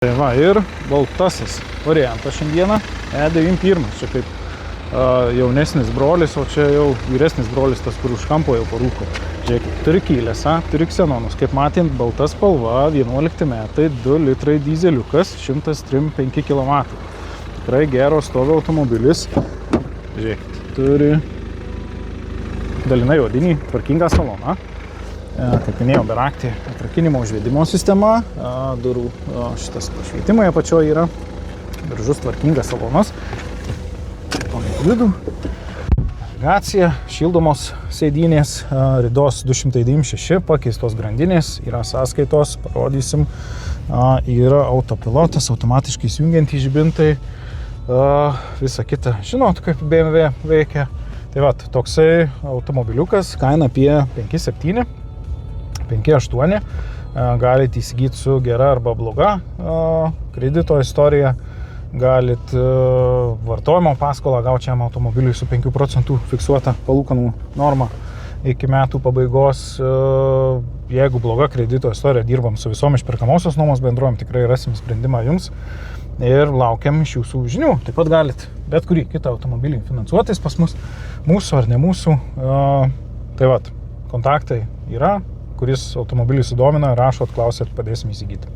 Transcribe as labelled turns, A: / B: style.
A: Tai va, ir baltasis variantas šiandieną E91, čia kaip jaunesnis brolis, o čia jau vyresnis brolis, tas, kur už kampo jau parūko. Žiūrėkit, turi kylės, turi ksenonus, kaip matint, balta spalva, 11 metai, 2 litrai dizeliukas, 103,5 km. Tikrai gero stovio automobilis. Žiūrėkit, turi dalinai odinį tvarkingą saloną. Kaip minėjau, beraktį atrakinimo užvedimo sistema, durų šitas pašveitimai apačioje yra, gražus tvarkingas salonas, vidų, navigacija, šildomos sėdynės, ridos 296, pakeistos grandinės, yra sąskaitos, parodysim, yra autopilotas, automatiškai įsijungiantys žibintai, visa kita, žinot, kaip BMW veikia. Tai va, toksai automobiliukas, kaina apie 5,7, 5,8, galite įsigyti su gera arba bloga kredito istorija, galit vartojimo paskolą gauti šiam automobiliui su 5 procentų fiksuota palūkanų norma iki metų pabaigos. Jeigu bloga kredito istorija, dirbam su visom išperkamosios nuomos bendrovėm, tikrai rasim sprendimą jums ir laukiam iš jūsų žinių. Taip pat galit bet kurį kitą automobilį finansuotis pas mus, mūsų ar ne mūsų. Tai vat, kontaktai yra, kuris automobilį sudomina, rašot, klausėt, padėsim įsigyti.